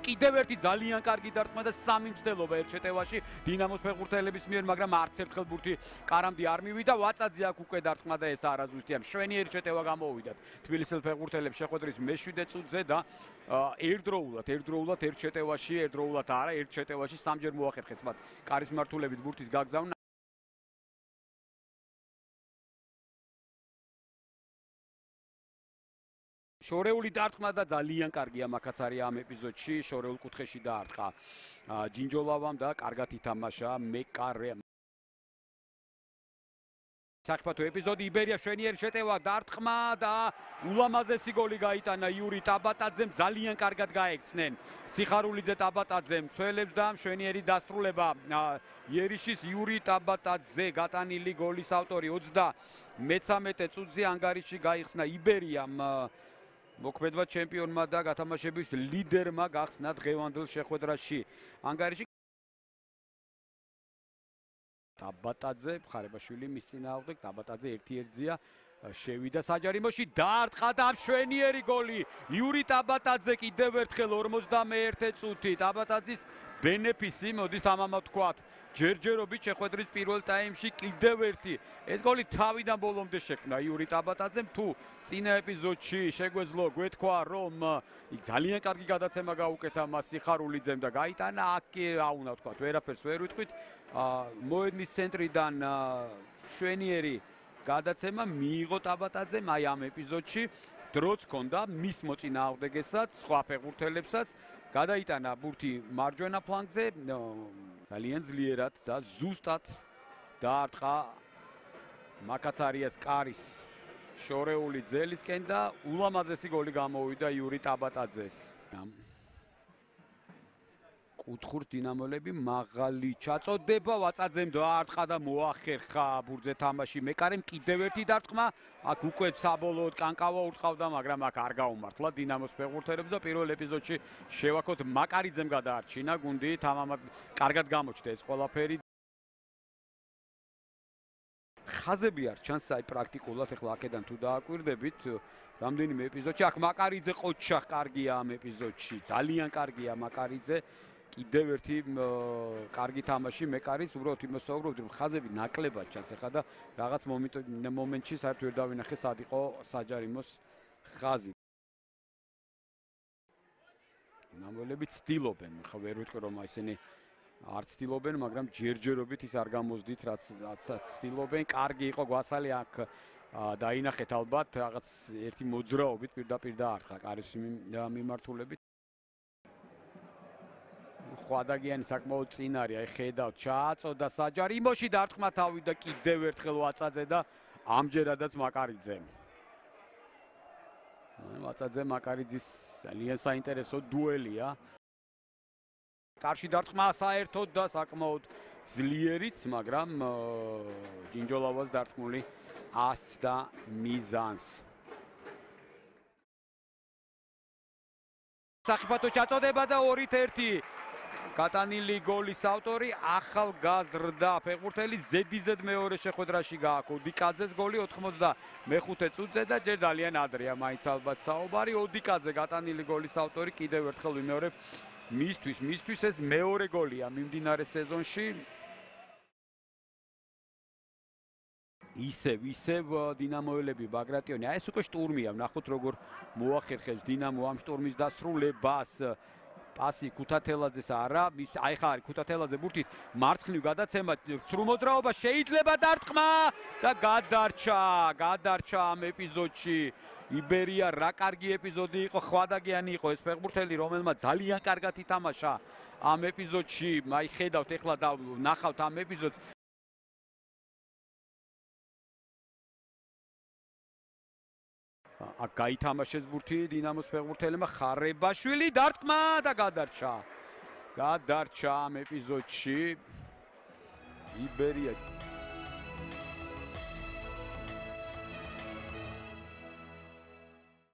კიდევ ერთი ძალიან კარგი დარტყმა და 3 მცდელობა ერთ შეტევაში დინამოს ფეხბურთელების მიერ, მაგრამ არც ერთხელ ბურთი კარამდე არ მივიდა. ვაწაძე აქ უკვე დარტყმა და ეს არაზუსტია. მშვენიერი შეტევა გამოვიდათ თბილისელ ფეხბურთელებს შეხვედრის მე-7 წუთზე და ერთდროულად ერთ შეტევაში, ერთდროულად არა, ერთ შეტევაში 3-ჯერ მოახერხეს მათ კარის მართულებით ბურთის გაგზავნა. შორეული დარტყმა და ძალიან კარგია მაქაც არის ამ ეპიზოდში, შორეულ კუთხეში დაარტყა ჯინჯოლავამ და კარგად ითამაშა მეკარე. საფრთხო ეპიზოდი იბერია შვენიერი შეტევა დარტყმა და ულამაზესი გოლი გაიტანა იური ტაბატაძემ, ძალიან კარგად გაექცნენ სიხარულიძე ტაბატაძემ მცველებს და შვენიერი დასრულება იერიშის იური ტაბატაძე გატანილი გოლის ავტორი 33 წუთზე ანგარიში გაიხსნა იბერიამ მოქმედმა ჩემპიონმა და გათამაშების ლიდერმა გახსნა დღევანდელ შეხვედრაში ანგარიში ტაბატაძე ხარებაშვილი მის წინააღმდეგ ტაბატაძე 1-1-ზეა შევიდა საჯარიმოში დაარტყა და მშვენიერი გოლი იური ტაბატაძე კიდევ ერთხელ 51 წუთი ტაბატაძის ბენეფისი მოდის ამამა ვთქვათ ჯერჯერობით შეხვედრის პირველ ტაიმში კიდევ ერთი ეს გოლი თავიდან ბოლომდე შექმნა იური ტაბატაძემ თუ წინა ეპიზოდში შეგვეძლო გვეთქვა რომ იქ ძალიან კარგი გადაცემა გაუკეთა მას სიხარულიძემ და გაიტანა აქ კი რა უნდა ვთქვათ ვერაფერს ვერ ვიტყვით მოედნის ცენტრიდან შვენიერი გადაცემა მიიღო ტაბატაძემ აი ამ ეპიზოდში დროც ჰქონდა მის მოწინააღმდეგესაც სხვა ფეხბურთელებსაც გადაიტანა ბურთი მარჯვენა ფლანგზე ძალიან ძლიერად და ზუსტად დაარტყა მაკაცარიას კარის შორეული ძელისკენ და ულამაზესი გოლი გამოვიდა იური ტაბატაძეს. კუთხურ დინამოლები მაღალი ჩაწოდება ვაწაძემ დაარტყა და მოახერხა ბურთზე თამაში მეკარემ კიდევ ერთი დარტყმა აქ უკვე საბოლოოდ კანკავა ურტყავდა მაგრამ აქ არ გაუმართლა დინამოს ფეხბურთელებს და პირველ ეპიზოდში შევაქოთ მაკარიძემ გადაარჩინა გუნდი თამამად კარგად გამოჩნდა ეს ყველაფერი ხაზები არ ჩანს აი პრაქტიკულად ახლა აქედან თუ დააკვირდებით რამდენიმე ეპიზოდში აქ მაკარიძე ყოჩა კარგია ამ ეპიზოდში ძალიან კარგია მაკარიძე კიდევ ერთი კარგი თამაში მეკარის უბრალოდ იმას ვსაუბრობთ რომ ხაზები ნაკლებად ჩანს ახლა და რაღაც მომენტში საერთოდ ვერ დავინახე სად იყო საჯარიმოს ხაზი ნამოლები ცდილობენ ხა ვერ ვიტყვი რომ ისინი არ ცდილობენ მაგრამ ჯერჯერობით ის არ გამოსდით რაც ცდილობენ კარგი იყო გვასალი აქ დაინახეთ ალბათ რაღაც ერთი მოძრაობით პირდაპირ დაარტყა კარის მიმართულებით ხვადაგიანი საკმაოდ წინ არის აი ხედავთ ჩააწოდა საჯარიმოში დარტყმა თავი და კიდევ ერთხელ ვაწაძე და ამჯერადაც მაკარიძემ ვაწაძე მაკარიძის ძალიან საინტერესო დუელია კარში დარტყმა საერთოდ და საკმაოდ ძლიერიც მაგრამ ჯინჯოლავას დარტყმული ას და მიზანს საფრთხო ჩაწოდება და 2-1 გატანილი გოლის ავტორი ახალგაზრდა ფეხბურთელი ზედიზედ მეორე შეხვედრაში გააკო ოდიკაძეს გოლი 95 წუთზე და ჯერ ძალიან ადრეა მაინც ალბათ საუბარი ოდიკაძე გატანილი გოლის ავტორი კიდევ ერთხელ ვიმეორებ მისთვის ეს მეორე გოლია მიმდინარე სეზონში ისევ დინამოელები ბაგრატიონი აი ეს უკვე შტურმია ნახოთ როგორ მოახერხებს დინამო ამ შტურმის დასრულებას პასი ქუთათელაძეს არა ის აი ხა არის ქუთათელაძე ბურთით მარცხნივ გადაცემა სრულ მოძრაობა შეიძლება დარტყმა და გადარჩა ამ ეპიზოდში იბერია რა კარგი ეპიზოდი იყო ხვადაგიანი იყო ეს ფეხბურთელი რომელმაც ძალიან კარგად ითამაშა ამ ეპიზოდში აი ხედავთ ეხლა და ნახავთ ამ ეპიზოდს აქ გაითამაშეს ბურთი დინამოს ფეხბურთელებმა ხარებაშვილი დარტყმა და გადარჩა ამ ეპიზოდში იბერია